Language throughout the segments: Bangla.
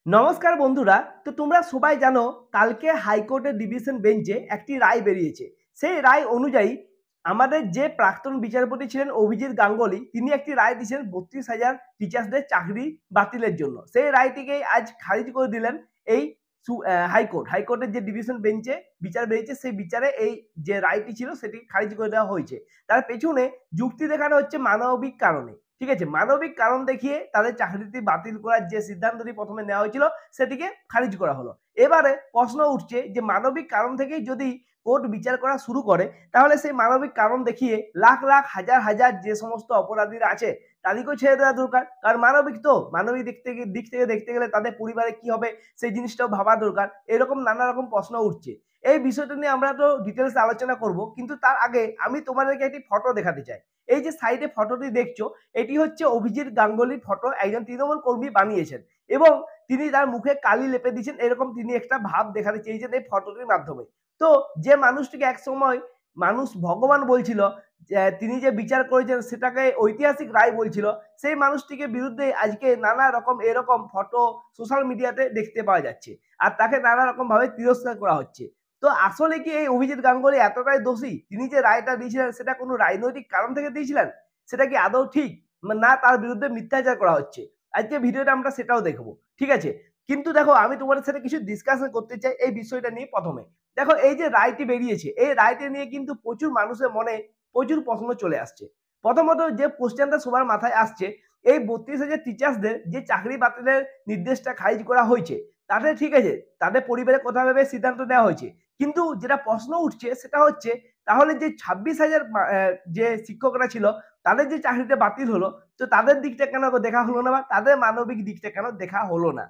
নমস্কার বন্ধুরা। তো তোমরা সবাই জানো কালকে হাইকোর্টের ডিভিশন বেঞ্চে একটি রায় বেরিয়েছে। সেই রায় অনুযায়ী আমাদের যে প্রাক্তন বিচারপতি ছিলেন অভিজিৎ গাঙ্গুলি, তিনি একটি রায় দিয়েছেন 32,000 টিচার্সদের চাকরি বাতিলের জন্য। সেই রায়টিকেই আজ খারিজ করে দিলেন এই হাইকোর্টের যে ডিভিশন বেঞ্চে বিচার বেরিয়েছে, সেই বিচারে এই যে রায়টি ছিল সেটি খারিজ করে দেওয়া হয়েছে। তার পেছনে যুক্তি দেখানো হচ্ছে মানবিক কারণে। ঠিক আছে, মানবিক কারণ দেখিয়ে তাদের চাকরিটি বাতিল করার যে সিদ্ধান্তটি প্রথমে নেওয়া হয়েছিল সেটিকে খারিজ করা হলো। এবারে প্রশ্ন উঠছে যে মানবিক কারণ থেকেই যদি কোর্ট বিচার করা শুরু করে, তাহলে সেই মানবিক কারণ দেখিয়ে লাখ লাখ হাজার হাজার যে সমস্ত অপরাধীরা আছে তাদেরকেও ছেড়ে দেওয়া দরকার। কারণ মানবিক তো, মানবিক দিক থেকে দেখতে গেলে তাদের পরিবারে কি হবে সেই জিনিসটাও ভাবা দরকার। এরকম নানা রকম প্রশ্ন উঠছে। এই বিষয়টা নিয়ে আমরা তো ডিটেলস আলোচনা করব, কিন্তু তার আগে আমি তোমাদেরকে একটি ফটো দেখাতে চাই। এই যে সাইডে ফটোটি দেখছো, এটি হচ্ছে অভিজিৎ গাঙ্গুলির ফটো, একজন তৃণমূল কর্মী বানিয়েছেন এবং তিনি তার মুখে কালি লেপে দিয়েছেন, এরকম তিনি একটা ভাব দেখাতে চেয়েছেন এই ফটোটির মাধ্যমে। তো যে মানুষটিকে একসময় মানুষ ভগবান বলছিল, তিনি যে বিচার করেছেন সেটাকে ঐতিহাসিক রায় বলছিল, সেই মানুষটিকে বিরুদ্ধে আজকে নানা রকম এরকম ফটো সোশ্যাল মিডিয়াতে দেখতে পাওয়া যাচ্ছে আর তাকে নানা রকম ভাবে তিরস্কার করা হচ্ছে। তো আসলে কি এই অভিজিৎ গাঙ্গুলি এতটাই দোষী? তিনি যে রায়টা দিয়েছিলেন সেটা কোনো রাজনৈতিক কারণ থেকে দিয়েছিলেন? সেটা কি আদৌ ঠিক, না তার বিরুদ্ধে মিথ্যাচার করা হচ্ছে? আজকে ভিডিওটা আমরা সেটাও দেখবো। ঠিক আছে, কিন্তু দেখো আমি তোমাদের সাথে কিছু ডিসকাশন করতে চাই এই বিষয়টা নিয়ে। প্রথমে দেখো, এই যে রায়টি বেরিয়েছে, এই রায়টি নিয়ে কিন্তু প্রচুর মানুষের মনে প্রচুর প্রশ্ন চলে আসছে। প্রথমত যে কোশ্চেনটা সবার মাথায় আসছে, এই 32,000 টিচার্সদের যে চাকরি বাতিলের নির্দেশটা খারিজ করা হয়েছে, তাদের ঠিক আছে, তাদের পরিবারের কথা ভেবে সিদ্ধান্ত নেওয়া হয়েছে, কিন্তু যেটা প্রশ্ন উঠছে সেটা হচ্ছে তাহলে যে 26,000 যে শিক্ষকরা ছিল তাদের যে চাকরিটা বাতিল হলো, তো তাদের দিকটা কেন দেখা হলো না, বা তাদের মানবিক দিকটা কেন দেখা হলো না?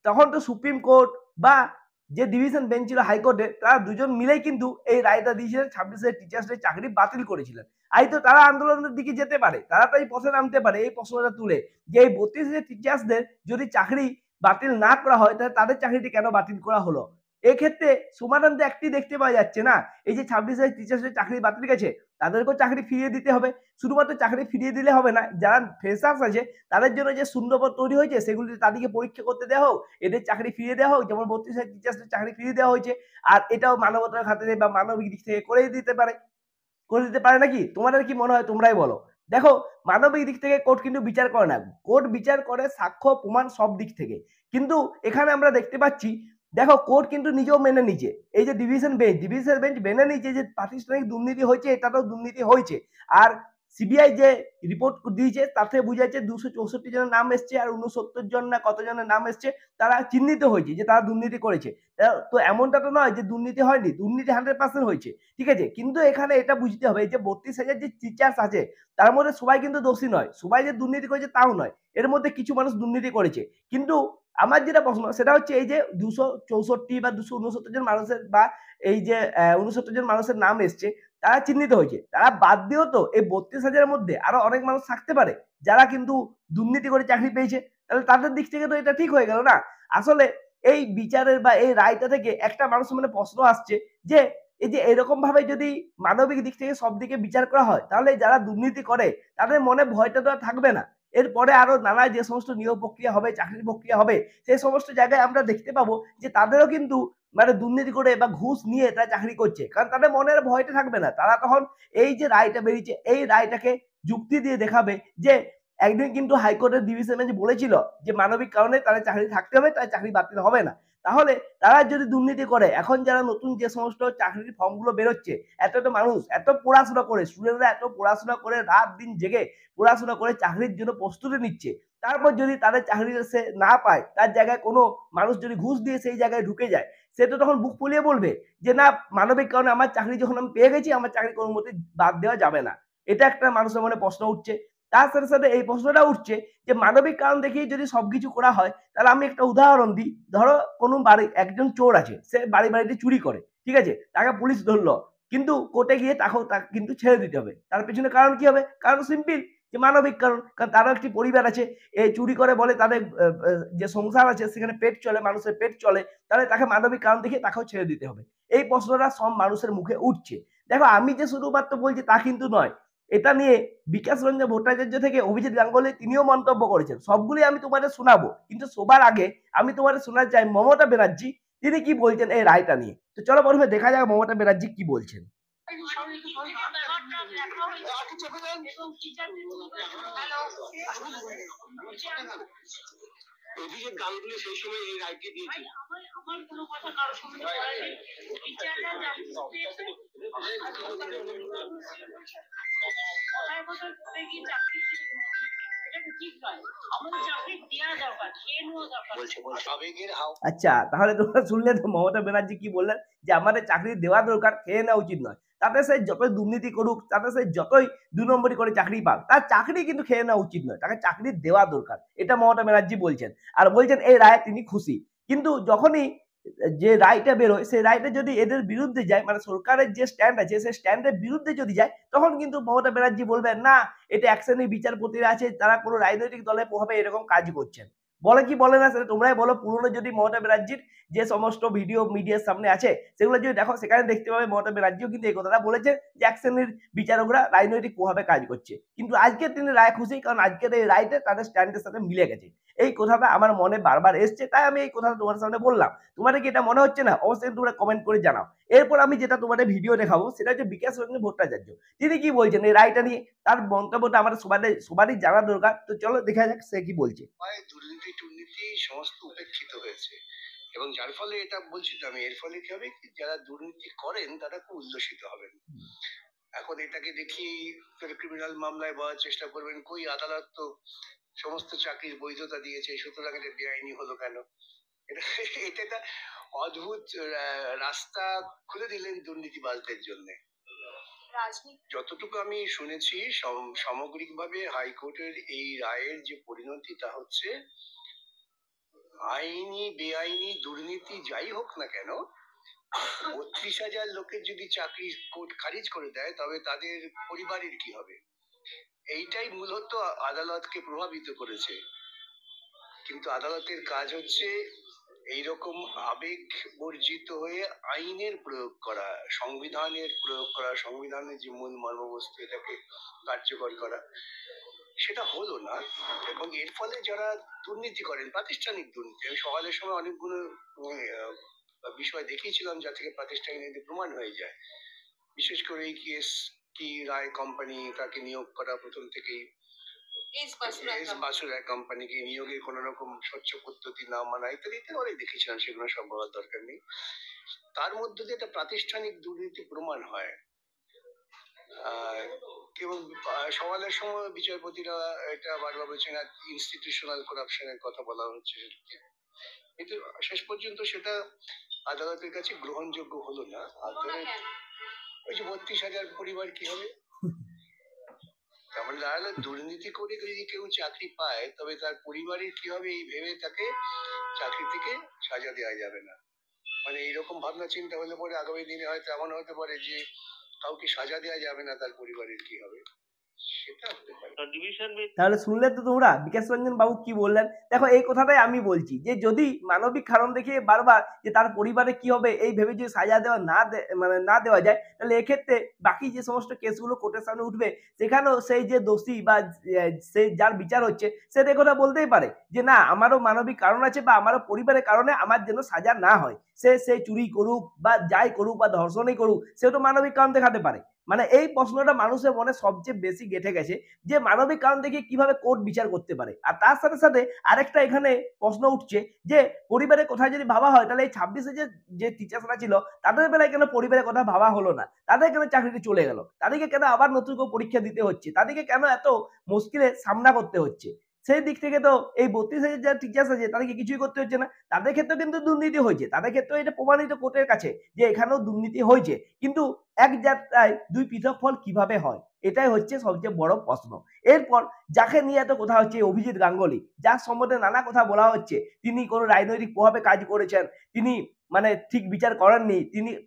তখন তো সুপ্রিম কোর্ট বা যে ডিভিশন বেঞ্চ ছিল হাইকোর্টে, তারা দুজন মিলেই কিন্তু এই রায়টা দিয়েছিলেন, 26,000 টিচার্সদের চাকরি বাতিল করেছিলেন। আই তো তারা আন্দোলনের দিকে যেতে পারে, তারা তো এই প্রশ্নে নামতে পারে, এই প্রশ্নটা তুলে যে এই 32,000 টিচার্সদের যদি চাকরি বাতিল না করা হয় তাহলে তাদের চাকরিটি কেন বাতিল করা হলো? এক্ষেত্রে সমাধান তো একটি দেখতে পাওয়া যাচ্ছে না। এই যে 26,000 টিচার্সদের চাকরি বাতিল গেছে, তাদেরকেও চাকরি ফিরিয়ে দিতে হবে। শুধুমাত্র চাকরি ফিরিয়ে দিলে হবে না, যারা ফ্রেশার্স আছে তাদের জন্য যে শূন্যপদ তৈরি হয়েছে সেগুলি তাদেরকে পরীক্ষা করতে দেওয়া হোক, এদের চাকরি ফিরিয়ে দেওয়া হোক, যেমন 32,000 টিচার্সদের চাকরি ফিরিয়ে দেওয়া হয়েছে। আর এটাও মানবতার খাতিরে বা মানবিক দিক থেকে করে দিতে পারে নাকি? তোমাদের কি মনে হয় তোমরাই বলো। দেখো, মানবিক দিক থেকে কোর্ট কিন্তু বিচার করে না, কোর্ট বিচার করে সাক্ষ্য প্রমাণ সব দিক থেকে। কিন্তু এখানে আমরা দেখতে পাচ্ছি, দেখো কোর্ট কিন্তু নিজেও মেনে নিচ্ছে, এই যে ডিভিশন বেঞ্চ মেনে নিচ্ছে যে প্রাতিষ্ঠানিক দুর্নীতি হয়েছে, এটাতেও দুর্নীতি হয়েছে। আর সিবিআই যে রিপোর্ট দিয়েছে তাতে বোঝা যাচ্ছে 264 জনের নাম এসছে, আর 69 জন না কত জনের নাম এসছে তারা চিহ্নিত হয়েছে যে তারা দুর্নীতি করেছে। তো এমনটা তো নয় যে দুর্নীতি হয়নি, দুর্নীতি 100% হয়েছে। ঠিক আছে, কিন্তু এখানে এটা বুঝতে হবে যে 32,000 যে টিচার্স আছে তার মধ্যে সবাই কিন্তু দোষী নয়, সবাই যে দুর্নীতি করেছে তাও নয়, এর মধ্যে কিছু মানুষ দুর্নীতি করেছে। কিন্তু আমার যেটা প্রশ্ন সেটা হচ্ছে এই যে 264 বা 269 জন মানুষের বা এই যে 69 জন মানুষের নাম এসছে, তারা চিহ্নিত হয়েছে, তারা বাদ দিয়েও তো এই 32,000 মধ্যে আরো অনেক মানুষ থাকতে পারে যারা কিন্তু দুর্নীতি করে চাকরি পেয়েছে। তাহলে তাদের দিক থেকে তো এটা ঠিক হয়ে গেল না? আসলে এই বিচারের বা এই রায়টা থেকে একটা মানুষের মনে প্রশ্ন আসছে যে এই যে এরকম ভাবে যদি মানবিক দিক থেকে সব দিকে বিচার করা হয়, তাহলে যারা দুর্নীতি করে তাদের মনে ভয়টা তো আর থাকবে না। এরপরে আরো নানা যে সমস্ত নিয়োগ প্রক্রিয়া হবে, চাকরির প্রক্রিয়া হবে, সেই সমস্ত জায়গায় আমরা দেখতে পাবো যে তাদেরও কিন্তু মানে দুর্নীতি করে বা ঘুষ নিয়ে তারা চাকরি করছে, কারণ তাদের মনের ভয়টা থাকবে না। তারা তখন এই যে রায়টা বেরিয়েছে এই রায়টাকে যুক্তি দিয়ে দেখাবে যে একদিন কিন্তু হাইকোর্টের ডিভিশন বেঞ্চ বলেছিল যে মানবিক কারণে তাদের চাকরি থাকতে হবে, তাদের চাকরি বাতিল হবে না। তাহলে তারা যদি দুর্নীতি করে, এখন যারা নতুন যে সমস্ত চাকরির ফর্মগুলো বেরোচ্ছে, এত এত মানুষ এত পড়াশোনা করে, স্টুডেন্টরা এত পড়াশোনা করে রাত দিন জেগে পড়াশোনা করে চাকরির জন্য প্রস্তুতি নিচ্ছে, তারপর যদি তাদের চাকরি সে না পায়, তার জায়গায় কোনো মানুষ যদি ঘুষ দিয়ে সেই জায়গায় ঢুকে যায়, সে তো তখন বুক ফুলিয়ে বলবে যে না, মানবিক কারণে আমার চাকরি যখন আমি পেয়ে গেছি, আমার চাকরি কোনো মতে বাদ দেওয়া যাবে না। এটা একটা মানুষের মনে প্রশ্ন উঠছে। তার সাথে সাথে এই প্রশ্নটা উঠছে যে মানবিক কারণ দেখেই যদি সবকিছু করা হয়, তাহলে আমি একটা উদাহরণ দিই। ধরো কোনো বাড়ি একজন চোর আছে, সে বাড়িতে চুরি করে, ঠিক আছে, তাকে পুলিশ ধরলো, কিন্তু কোর্টে গিয়ে তাকে কিন্তু ছেড়ে দিতে হবে। তার পেছনে কারণ কি হবে? কারণ সিম্পল, যে মানবিক কারণ। কারণ তারও একটি পরিবার আছে, এই চুরি করে বলে তাদের যে সংসার আছে সেখানে পেট চলে, মানুষের পেট চলে, তাহলে তাকে মানবিক কারণ দেখে তাকেও ছেড়ে দিতে হবে। এই প্রশ্নটা সব মানুষের মুখে উঠছে। দেখো, আমি যে শুধুমাত্র বলছি তা কিন্তু নয়, এটা নিয়ে বিকাশ রঞ্জন ভট্টাচার্য থেকে অভিজিৎ গাঙ্গুলি তিনিও মন্তব্য করেছেন। সবগুলি আমি তোমাদের শোনাবো, কিন্তু সবার আগে আমি তোমাদের শোনাতে চাই মমতা ব্যানার্জি তিনি কি বলছেন এই রায়টা নিয়ে। তো চলো প্রথমে দেখা যাক মমতা ব্যানার্জি কি বলছেন। অভিজিৎ গাঙ্গুলি সেই সময় এই রায়কে দিয়েছে। আমার কোনো কথা কারোর সঙ্গে বলেনি। বিচারটা আচ্ছা, তাহলে তোমরা শুনলে তো মমতা ব্যানার্জি কি বললেন, যে আমাদের চাকরি দেওয়া দরকার, খেয়ে নেওয়া উচিত নয়। তাতে সে যতই দুর্নীতি করুক, তাতে সে যতই ২ নম্বরি করে চাকরি পাক, তার চাকরি কিন্তু খেয়ে নেওয়া উচিত নয়, তাকে চাকরি দেওয়া দরকার। এটা মমতা ব্যানার্জি বলছেন। আর বলছেন এই রায়ে তিনি খুশি। কিন্তু যখনই যে রায়টা বেরোয়, সেই রায়টা যদি এদের বিরুদ্ধে যায়, মানে সরকারের যে স্ট্যান্ড আছে সেই স্ট্যান্ডের বিরুদ্ধে যদি যায়, তখন কিন্তু মমতা ব্যানার্জি বলবেন না, এটা এক শ্রেণীর বিচারপতিরা আছে, তারা কোনো রাজনৈতিক দলের প্রভাবে এরকম কাজ করছেন। বলে কি বলে না সেটা তোমরাই বলো। পুরনো যদি মমতা ব্যানার্জির যে সমস্ত ভিডিও মিডিয়ার সামনে আছে সেগুলো যদি দেখো, সেখানে দেখতে পাবে মমতা ব্যানার্জিও কিন্তু এই কথাটা বলেছে যে এক শ্রেণীর বিচারকরা রাজনৈতিক প্রভাবে কাজ করছে। কিন্তু আজকে তিনি রায় খুশি, কারণ আজকের এই রায়টা তাদের স্ট্যান্ডের সাথে মিলে গেছে। এই কথাটা আমার মনে বারবার এসছে, তাই আমি এই কথাটা তোমার সামনে বললাম। তোমাদের কি এটা মনে হচ্ছে না? অবশ্যই তোমরা কমেন্ট করে জানাও। এরপর আমি যেটা তোমাদের ভিডিও দেখাবো সেটা হচ্ছে বিকাশ রঞ্জন ভট্টাচার্য। তিনি কি বলছেন এই রায়টা নিয়ে, তার মন্তব্যটা আমাদের সবারই জানা দরকার। তো চলো দেখা যাক সে কি বলছে। দুর্নীতি টুর্নীতি সমস্ত উপেক্ষিত হয়েছে, এবং যার ফলে এটা বলছি তো আমি, এর ফলে কি হবে, যারা দুর্নীতি করেন তারা খুব উল্লসিত হবেন। এখন এটাকে দেখি ক্রিমিনাল মামলায় বলার চেষ্টা করবেন, কই আদালত তো সমস্ত চাকরির বৈধতা দিয়েছে, সুতরাং এটা বেআইনি হলো কেন? এটা একটা অদ্ভুত রাস্তা খুলে দিলেন দুর্নীতিবাজদের জন্য। যতটুকু আমি শুনেছি সামগ্রিকভাবে হাইকোর্টের এই রায়ের যে পরিণতি, তা হচ্ছে আইনি বেআইনি দুর্নীতি যাই হোক না কেন, ৩২,০০০ লোকের যদি চাকরি কোর্ট খারিজ করে দেয়, তবে তাদের পরিবারের কি হবে? এইটাই মূলত আদালতকে প্রভাবিত করেছে। কিন্তু আদালতের কাজ হচ্ছে এইরকম আবেগ বর্জিত হয়ে আইনের প্রয়োগ করা, সংবিধানের প্রয়োগ করা, সংবিধানের যে মূল মর্মবস্তু এটাকে কার্যকর করা। সেটা হলো না, এবং এর ফলে যারা দুর্নীতি করেন, প্রাতিষ্ঠানিক দুর্নীতি, আমি সকালের সময় অনেকগুলো বিষয় দেখিয়েছিলাম যা থেকে প্রাতিষ্ঠানিক দুর্নীতি প্রমাণ হয়ে যায়। বিশেষ করে এই কেস কি রায় কোম্পানি, তাকে নিয়োগ করা প্রথম থেকেই এস বাসুরা কোম্পানিকে নিয়োগের কোন রকম স্বচ্ছ পদ্ধতি না মানা ইত্যাদি অনেক দেখেছিলাম, সেগুলো সব বলার দরকার নেই। তার মধ্যে দিয়ে একটা প্রাতিষ্ঠানিক দুর্নীতি প্রমাণ হয়। এবং সওয়ালের সময় বিচারপতিরা এটা বারবার বলছেন ইনস্টিটিউশনাল করাপশনের কথা বলা হচ্ছে, কিন্তু শেষ পর্যন্ত সেটা আদালতের কাছে গ্রহণযোগ্য হলো না। ওই যে ৩২,০০০ পরিবার কি হবে? তাহলে দাঁড়ালো দুর্নীতি করে যদি কেউ চাকরি পায়, তবে তার পরিবারের কি হবে এই ভেবে তাকে চাকরি থেকে সাজা দেওয়া যাবে না। মানে এইরকম ভাবনা চিন্তা হলে পরে আগামী দিনে হয়তো এমন হতে পারে যে কাউকে সাজা দেওয়া যাবে না, তার পরিবারের কি হবে সেটা হতে পারে। তাহলে শুনলে তো তোমরা বিকাশ রঞ্জন বাবু কি বললেন। দেখো এই কথাটাই আমি বলছি, যে যদি মানবিক কারণ দেখিয়ে বারবার যে তার পরিবারে কি হবে এই ভেবে যদি সাজা দেওয়া না দেওয়া যায়, তাহলে এক্ষেত্রে বাকি যে সমস্ত কেসগুলো কোর্টের সামনে উঠবে, সেখানেও সেই যে দোষী বা সেই যার বিচার হচ্ছে সে কথা বলতেই পারে যে না, আমারও মানবিক কারণ আছে, বা আমারও পরিবারের কারণে আমার যেন সাজা না হয়। সে চুরি করুক বা যাই করুক বা ধর্ষণই করুক, সেও তো মানবিক কারণ দেখাতে পারে। মানে এই প্রশ্নটা মানুষের মনে সবচেয়ে বেশি গেঁথে গেছে, যে মানবিক কারণ দেখিয়ে কিভাবে কোর্ট বিচার করতে পারে। আর তার সাথে সাথে আরেকটা এখানে প্রশ্ন উঠছে, যে পরিবারের কথা যদি ভাবা হয়, তাহলে এই 26-এ যে টিচার্সরা ছিল তাদের বেলায় কেন পরিবারের কথা ভাবা হলো না? তাদের কেন চাকরিতে চলে গেল? তাদেরকে কেন আবার নতুন করে পরীক্ষা দিতে হচ্ছে? তাদেরকে কেন এত মুশকিলের সামনা করতে হচ্ছে? সেই দিক থেকে তো এই 32,000 যারা টিচার্স আছে তাদেরকে কিছুই করতে হচ্ছে না। তাদের ক্ষেত্রেও কিন্তু দুর্নীতি হয়েছে, তাদের ক্ষেত্রেও এটা প্রমাণিত কোর্টের কাছে যে এখানেও দুর্নীতি হয়েছে। কিন্তু এক যাত্রায় দুই পৃথক ফল কিভাবে হয়, এটাই হচ্ছে সবচেয়ে বড় প্রশ্ন। এরপর যাকে নিয়ে এত কথা হচ্ছে অভিজিৎ গাঙ্গুলি, যার সম্বন্ধে নানা কথা বলা হচ্ছে, তিনি কোনো রাজনৈতিক প্রভাবে কাজ করেছেন, তিনি মানে ঠিক বিচার করেননি,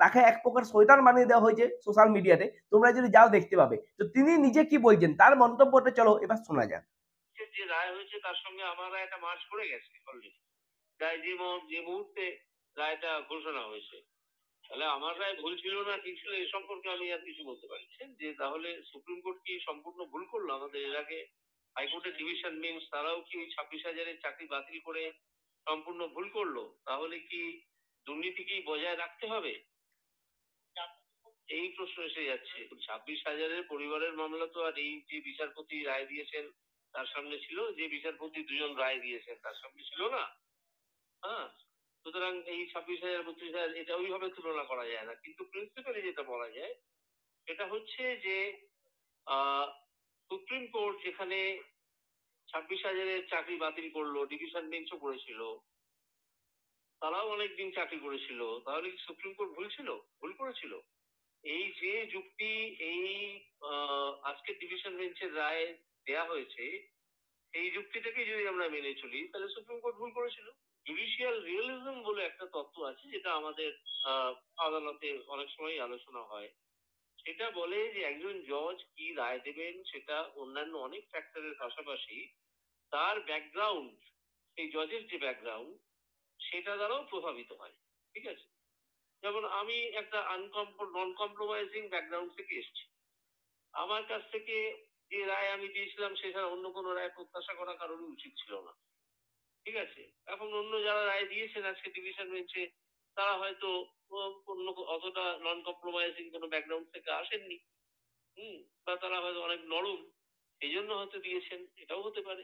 তাকে এক প্রকার শয়তান বানিয়ে দেওয়া হয়েছে সোশ্যাল মিডিয়াতে, তোমরা যদি যাও দেখতে পাবে। তো তিনি নিজে কি বলছেন তার মন্তব্যটা চলো এবার শোনা যাক। যে রায় হয়েছে তার সঙ্গে আমার একটা মার্চ করে গেছে অলরেডি, তাই যে মুহূর্তে রায়টা ঘোষণা হয়েছে, তাহলে আমার রায় ভুল ছিল না ঠিক ছিল এ সম্পর্কে আমি আর কিছু বলতে পারছি যে তাহলে সুপ্রিম কোর্ট কি সম্পূর্ণ ভুল করলো? আমাদের এর আগে হাইকোর্টের ডিভিশন বেঞ্চ তারাও কি 26,000-এর চাকরি বাতিল করে সম্পূর্ণ ভুল করলো? তাহলে কি দুর্নীতিকেই বজায় রাখতে হবে? এই প্রশ্ন এসে যাচ্ছে। 26,000-এর পরিবারের মামলা তো আর এই যে বিচারপতি রায় দিয়েছেন তার সামনে ছিল, যে বিচারপতি দুজন রায় দিয়েছেন তার সামনে ছিল না। হ্যাঁ, সুতরাং এই 26,000 32,000 এটা ওইভাবে তুলনা করা যায় না, কিন্তু প্রিন্সিপালি যেটা বলা যায় সেটা হচ্ছে যে সুপ্রিম কোর্ট যেখানে 26,000-এর চাকরি বাতিল করলো, ডিভিশন বেঞ্চও করেছিল, তারাও অনেকদিন চাকরি করেছিল, তাহলে কি সুপ্রিম কোর্ট ভুল ছিল? ভুল করেছিল? এই যে যুক্তি এই আজকের ডিভিশন বেঞ্চের রায় দেয়া হয়েছে, এই যুক্তিটাকে যদি আমরা মেনে চলি তাহলে সুপ্রিম কোর্ট ভুল করেছিল। জুডিশিয়াল রিয়েলিজম বলে একটা তত্ত্ব আছে যেটা আমাদের আদালতে অনেক সময় আলোচনা হয়। সেটা বলে যে একজন জজ কি রায় দেবেন সেটা অন্যান্য অনেক ফ্যাক্টরের পাশাপাশি তার ব্যাকগ্রাউন্ড, সেই জজের যে ব্যাকগ্রাউন্ড সেটা দ্বারাও প্রভাবিত হয়। ঠিক আছে? যেমন আমি একটা নন কম্প্রোমাইজিং ব্যাকগ্রাউন্ড থেকে এসেছি, আমার কাছ থেকে যে রায় আমি দিয়েছিলাম সেটা অন্য কোনো রায় প্রত্যাশা করা কারোরই উচিত ছিল না। ঠিক আছে? এখন অন্য যারা রায় দিয়েছেন আজকে ডিভিশন বেঞ্চে তারা হয়তো অন্য অতটা নন কম্প্রোমাইজিং কোনো ব্যাকগ্রাউন্ড থেকে আসেননি। বা তারা হয়তো অনেক নরম, এই জন্য হয়তো দিয়েছেন, এটাও হতে পারে।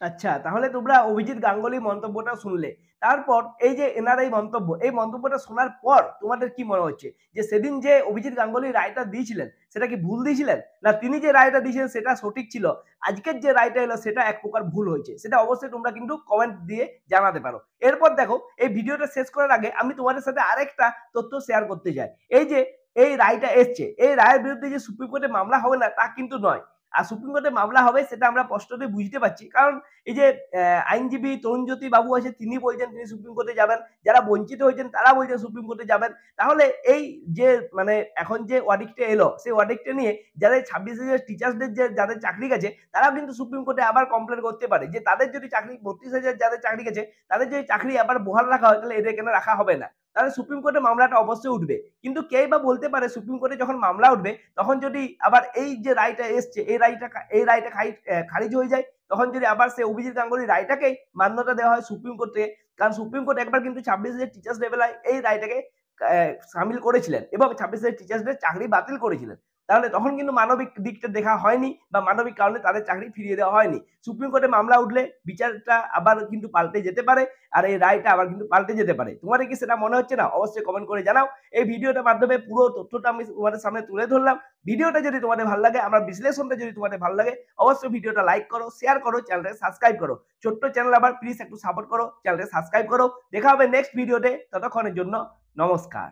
আচ্ছা, তাহলে তোমরা অভিজিৎ গাঙ্গুলির মন্তব্যটা শুনলে। তারপর এই যে এনার এই মন্তব্যটা শোনার পর তোমাদের কি মনে হচ্ছে যে সেদিন যে অভিজিৎ গাঙ্গুলি রায়টা দিয়েছিলেন সেটা কি ভুল দিয়েছিলেন, না তিনি যে রায়টা দিয়েছিলেন সেটা সঠিক ছিল, আজকের যে রায়টা এলো সেটা এক প্রকার ভুল হয়েছে? সেটা অবশ্যই তোমরা কিন্তু কমেন্ট দিয়ে জানাতে পারো। এরপর দেখো, এই ভিডিওটা শেষ করার আগে আমি তোমাদের সাথে আরেকটা তথ্য শেয়ার করতে চাই। এই যে এই রায়টা এসছে, এই রায়ের বিরুদ্ধে যে সুপ্রিম কোর্টে মামলা হবে না তা কিন্তু নয়। আর সুপ্রিম কোর্টে মামলা হবে সেটা আমরা স্পষ্টতই বুঝতে পারছি, কারণ এই যে আইনজীবী তরুণজ্যোতি বাবু আছে তিনি বলছেন তিনি সুপ্রিম কোর্টে যাবেন, যারা বঞ্চিত হয়েছেন তারা বলছেন সুপ্রিম কোর্টে যাবেন। তাহলে এই যে মানে এখন যে ওয়ার্ডিকটা এলো সেই ওয়ার্ডিকটা নিয়ে যাদের 26,000 টিচার্সদের যে যাদের চাকরি গেছে তারাও কিন্তু সুপ্রিম কোর্টে আবার কমপ্লেন করতে পারে যে তাদের যদি চাকরি 32,000 যাদের চাকরি গেছে তাদের যদি চাকরি আবার বহাল রাখা হয় তাহলে এদের কেন রাখা হবে না, তাহলে সুপ্রিম কোর্টে মামলাটা অবশ্যই উঠবে। কিন্তু কেই বা বলতে পারে সুপ্রিম কোর্টে যখন মামলা উঠবে তখন যদি আবার এই যে রায়টা এসছে এই রায়টা খারিজ হয়ে যায়, তখন যদি আবার সে অভিজিৎ গাঙ্গুলির রায়টাকেই মান্যতা দেওয়া হয় সুপ্রিম কোর্ট থেকে, কারণ সুপ্রিম কোর্ট একবার কিন্তু 26,000 টিচার্স লেভেলে এই রায়টাকে সামিল করেছিলেন এবং 26,000 টিচার্সদের চাকরি বাতিল করেছিলেন। তাহলে তখন কিন্তু মানবিক দিকটা দেখা হয়নি বা মানবিক কারণে তাদের চাকরি ফিরিয়ে দেওয়া হয়নি। সুপ্রিম কোর্টে মামলা উঠলে বিচারটা আবার কিন্তু পাল্টে যেতে পারে আর এই রায়টা আবার কিন্তু পাল্টে যেতে পারে। তোমাদের কি সেটা মনে হচ্ছে না? অবশ্যই কমেন্ট করে জানাও। এই ভিডিওটার মাধ্যমে পুরো তথ্যটা আমি তোমাদের সামনে তুলে ধরলাম। ভিডিওটা যদি তোমাদের ভালো লাগে, আমার বিশ্লেষণটা যদি তোমাদের ভালো লাগে, অবশ্যই ভিডিওটা লাইক করো, শেয়ার করো, চ্যানেলটাকে সাবস্ক্রাইব করো। ছোট্ট চ্যানেল আবার প্লিজ একটু সাপোর্ট করো, চ্যানেলটাকে সাবস্ক্রাইব করো। দেখা হবে নেক্সট ভিডিওতে, ততক্ষণের জন্য নমস্কার।